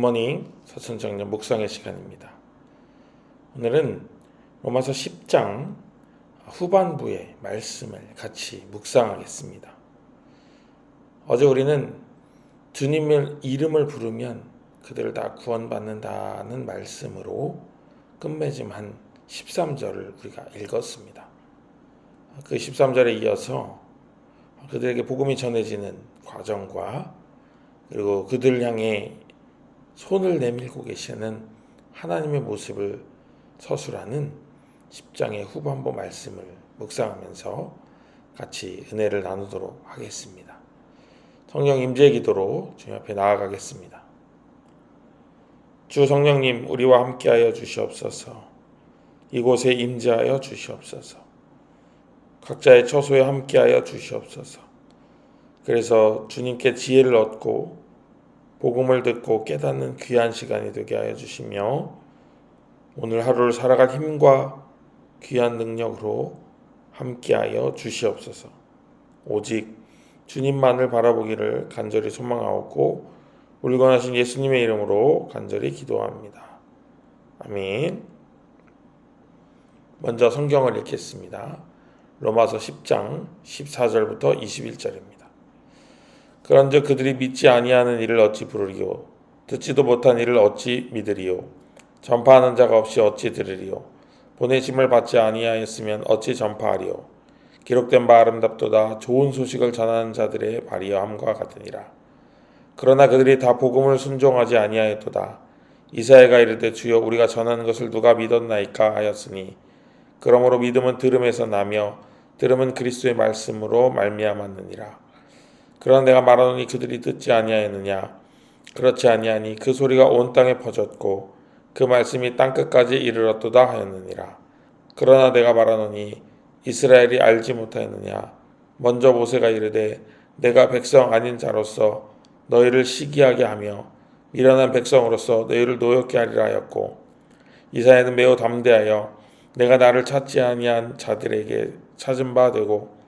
굿모닝 서천정령 묵상의 시간입니다. 오늘은 로마서 10장 후반부의 말씀을 같이 묵상하겠습니다. 어제 우리는 주님의 이름을 부르면 그들을 다 구원받는다는 말씀으로 끝맺음한 13절을 우리가 읽었습니다. 그 13절에 이어서 그들에게 복음이 전해지는 과정과 그리고 그들을 향해 손을 내밀고 계시는 하나님의 모습을 서술하는 10장의 후반부 말씀을 묵상하면서 같이 은혜를 나누도록 하겠습니다. 성령 임재의 기도로 주님 앞에 나아가겠습니다. 주 성령님, 우리와 함께하여 주시옵소서. 이곳에 임재하여 주시옵소서. 각자의 처소에 함께하여 주시옵소서. 그래서 주님께 지혜를 얻고 복음을 듣고 깨닫는 귀한 시간이 되게 하여 주시며 오늘 하루를 살아갈 힘과 귀한 능력으로 함께하여 주시옵소서. 오직 주님만을 바라보기를 간절히 소망하옵고 우리 구원하신 예수님의 이름으로 간절히 기도합니다. 아멘. 먼저 성경을 읽겠습니다. 로마서 10장 14절부터 21절입니다. 그런즉 그들이 믿지 아니하는 이를 어찌 부르리요? 듣지도 못한 이를 어찌 믿으리요? 전파하는 자가 없이 어찌 들으리요? 보내심을 받지 아니하였으면 어찌 전파하리요? 기록된 바 아름답도다. 좋은 소식을 전하는 자들의 발이함과 같으니라. 그러나 그들이 다 복음을 순종하지 아니하였도다. 이사야가 이르되 주여 우리가 전하는 것을 누가 믿었나이까 하였으니 그러므로 믿음은 들음에서 나며 들음은 그리스도의 말씀으로 말미암았느니라. 그러나 내가 말하노니 그들이 듣지 아니하였느냐? 그렇지 아니하니 그 소리가 온 땅에 퍼졌고 그 말씀이 땅끝까지 이르렀도다 하였느니라. 그러나 내가 말하노니 이스라엘이 알지 못하였느냐? 먼저 모세가 이르되 내가 백성 아닌 자로서 너희를 시기하게 하며 미련한 백성으로서 너희를 노엽게 하리라 하였고 이사야는 매우 담대하여 내가 나를 찾지 아니한 자들에게 찾은 바 되고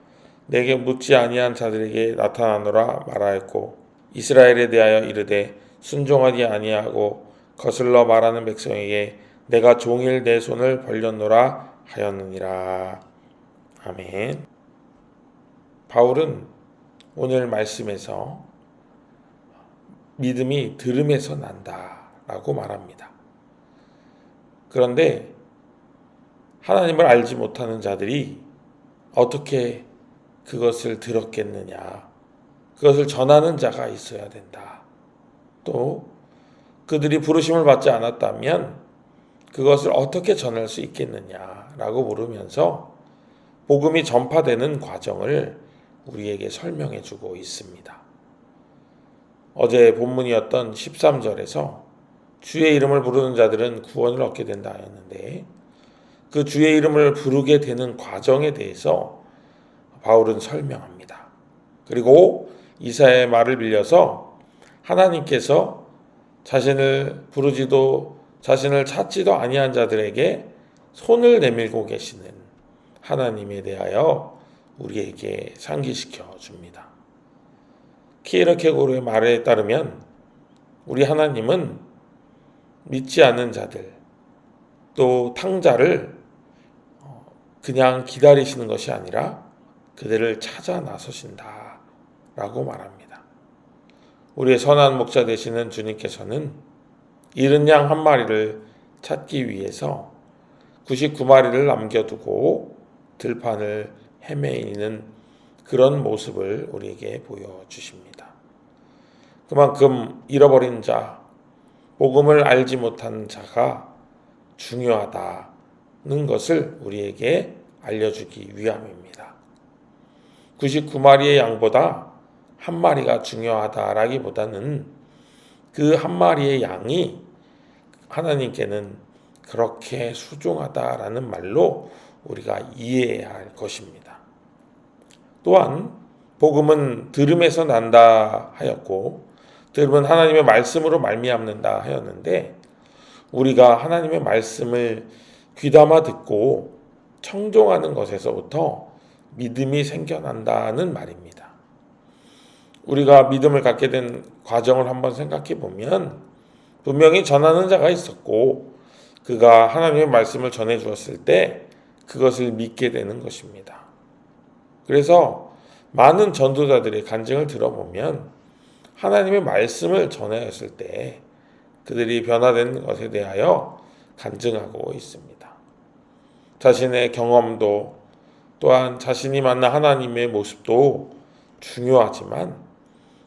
내게 묻지 아니한 자들에게 나타나노라 말하였고 이스라엘에 대하여 이르되 순종하지 아니하고 거슬러 말하는 백성에게 내가 종일 내 손을 벌렸노라 하였느니라. 아멘. 바울은 오늘 말씀에서 믿음이 들음에서 난다라고 말합니다. 그런데 하나님을 알지 못하는 자들이 어떻게 그것을 들었겠느냐? 그것을 전하는 자가 있어야 된다. 또 그들이 부르심을 받지 않았다면 그것을 어떻게 전할 수 있겠느냐라고 물으면서 복음이 전파되는 과정을 우리에게 설명해 주고 있습니다. 어제 본문이었던 13절에서 주의 이름을 부르는 자들은 구원을 얻게 된다 하였는데 그 주의 이름을 부르게 되는 과정에 대해서 바울은 설명합니다. 그리고 이사야의 말을 빌려서 하나님께서 자신을 부르지도 자신을 찾지도 아니한 자들에게 손을 내밀고 계시는 하나님에 대하여 우리에게 상기시켜 줍니다. 키에르케고르의 말에 따르면 우리 하나님은 믿지 않는 자들 또 탕자를 그냥 기다리시는 것이 아니라 그들을 찾아 나서신다 라고 말합니다. 우리의 선한 목자 되시는 주님께서는 잃은 양 한 마리를 찾기 위해서 99마리를 남겨두고 들판을 헤매이는 그런 모습을 우리에게 보여주십니다. 그만큼 잃어버린 자, 복음을 알지 못한 자가 중요하다는 것을 우리에게 알려주기 위함입니다. 99마리의 양보다 한 마리가 중요하다라기보다는 그 한 마리의 양이 하나님께는 그렇게 소중하다라는 말로 우리가 이해해야 할 것입니다. 또한 복음은 들음에서 난다 하였고 들음은 하나님의 말씀으로 말미암는다 하였는데 우리가 하나님의 말씀을 귀담아 듣고 청종하는 것에서부터 믿음이 생겨난다는 말입니다. 우리가 믿음을 갖게 된 과정을 한번 생각해 보면 분명히 전하는 자가 있었고 그가 하나님의 말씀을 전해 주었을 때 그것을 믿게 되는 것입니다. 그래서 많은 전도자들의 간증을 들어보면 하나님의 말씀을 전하였을 때 그들이 변화된 것에 대하여 간증하고 있습니다. 자신의 경험도 또한 자신이 만난 하나님의 모습도 중요하지만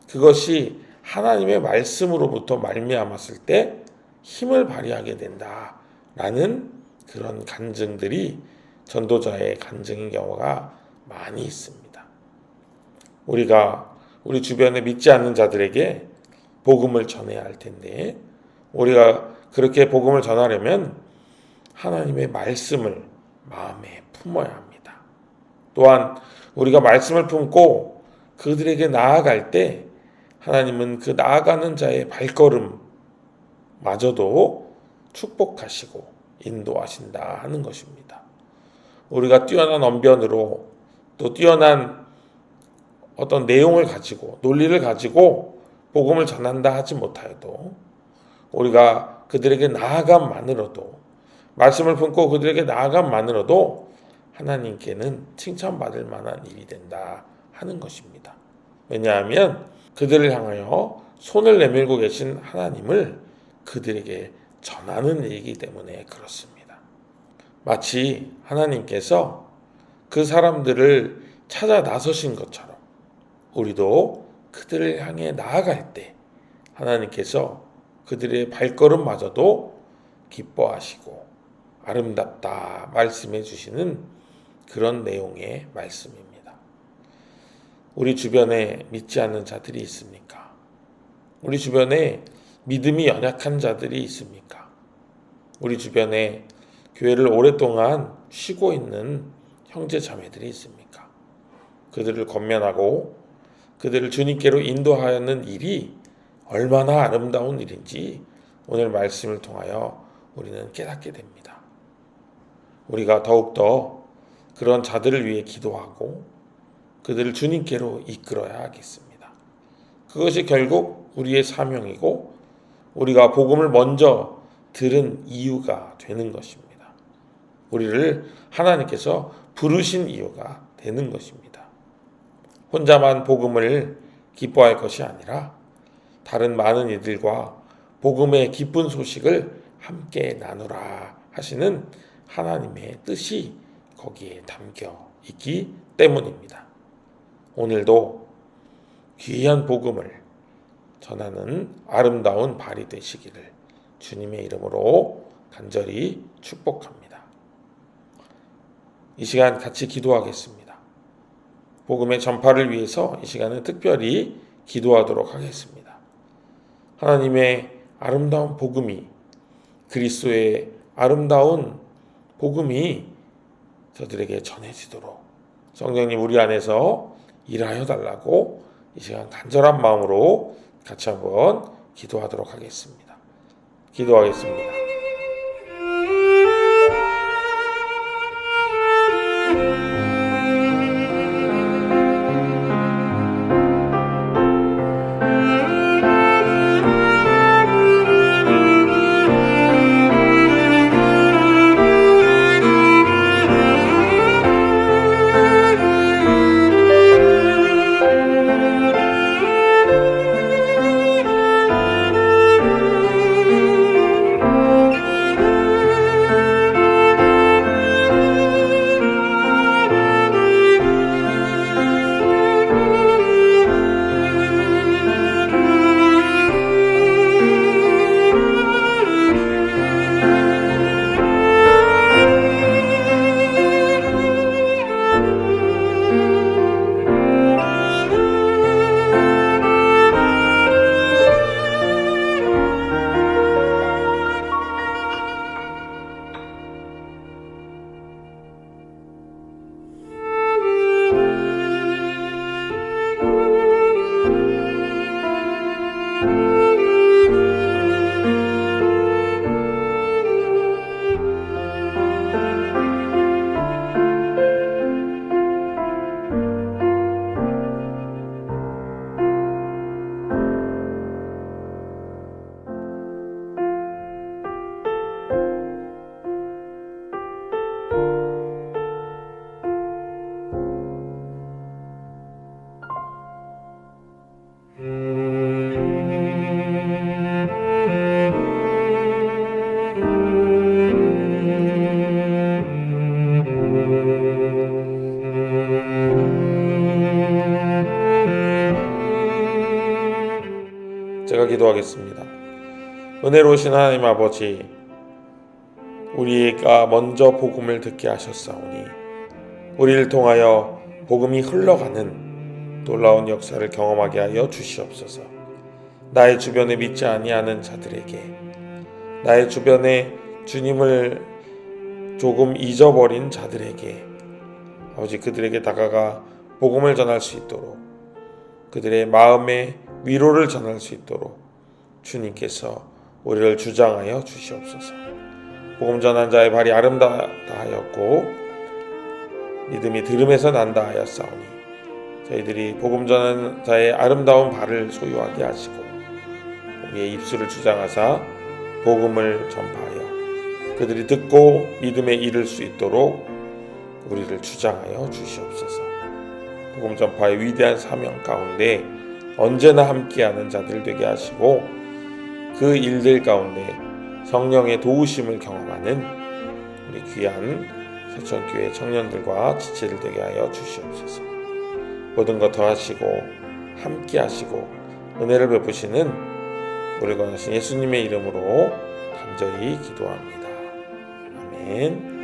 그것이 하나님의 말씀으로부터 말미암았을 때 힘을 발휘하게 된다라는 그런 간증들이 전도자의 간증인 경우가 많이 있습니다. 우리가 우리 주변에 믿지 않는 자들에게 복음을 전해야 할 텐데 우리가 그렇게 복음을 전하려면 하나님의 말씀을 마음에 품어야 합니다. 또한 우리가 말씀을 품고 그들에게 나아갈 때 하나님은 그 나아가는 자의 발걸음마저도 축복하시고 인도하신다 하는 것입니다. 우리가 뛰어난 언변으로 또 뛰어난 어떤 내용을 가지고 논리를 가지고 복음을 전한다 하지 못하여도 우리가 그들에게 나아감만으로도 말씀을 품고 그들에게 나아감만으로도 하나님께는 칭찬받을 만한 일이 된다 하는 것입니다. 왜냐하면 그들을 향하여 손을 내밀고 계신 하나님을 그들에게 전하는 일이기 때문에 그렇습니다. 마치 하나님께서 그 사람들을 찾아 나서신 것처럼 우리도 그들을 향해 나아갈 때 하나님께서 그들의 발걸음마저도 기뻐하시고 아름답다 말씀해 주시는 그런 내용의 말씀입니다. 우리 주변에 믿지 않는 자들이 있습니까? 우리 주변에 믿음이 연약한 자들이 있습니까? 우리 주변에 교회를 오랫동안 쉬고 있는 형제 자매들이 있습니까? 그들을 권면하고 그들을 주님께로 인도하는 일이 얼마나 아름다운 일인지 오늘 말씀을 통하여 우리는 깨닫게 됩니다. 우리가 더욱더 그런 자들을 위해 기도하고 그들을 주님께로 이끌어야 하겠습니다. 그것이 결국 우리의 사명이고 우리가 복음을 먼저 들은 이유가 되는 것입니다. 우리를 하나님께서 부르신 이유가 되는 것입니다. 혼자만 복음을 기뻐할 것이 아니라 다른 많은 이들과 복음의 기쁜 소식을 함께 나누라 하시는 하나님의 뜻이 거기에 담겨 있기 때문입니다. 오늘도 귀한 복음을 전하는 아름다운 발이 되시기를 주님의 이름으로 간절히 축복합니다. 이 시간 같이 기도하겠습니다. 복음의 전파를 위해서 이 시간은 특별히 기도하도록 하겠습니다. 하나님의 아름다운 복음이 그리스도의 아름다운 복음이 저들에게 전해지도록 성령님 우리 안에서 일하여 달라고 이 시간 간절한 마음으로 같이 한번 기도하도록 하겠습니다. 기도하겠습니다. 제가 기도하겠습니다. 은혜로우신 하나님 아버지, 우리가 먼저 복음을 듣게 하셨사오니 우리를 통하여 복음이 흘러가는 놀라운 역사를 경험하게 하여 주시옵소서. 나의 주변에 믿지 아니하는 자들에게, 나의 주변에 주님을 조금 잊어버린 자들에게 아버지, 그들에게 다가가 복음을 전할 수 있도록, 그들의 마음에 위로를 전할 수 있도록 주님께서 우리를 주장하여 주시옵소서. 복음 전한 자의 발이 아름다다 하였고 믿음이 들음에서 난다 하였사오니 저희들이 복음 전한 자의 아름다운 발을 소유하게 하시고 우리의 입술을 주장하사 복음을 전파하여 그들이 듣고 믿음에 이를 수 있도록 우리를 주장하여 주시옵소서. 복음 전파의 위대한 사명 가운데 언제나 함께하는 자들 되게 하시고 그 일들 가운데 성령의 도우심을 경험하는 우리 귀한 서천교회 청년들과 지체들 되게 하여 주시옵소서. 모든 것 더하시고 함께 하시고 은혜를 베푸시는 우리 권하신 예수님의 이름으로 간절히 기도합니다. 아멘.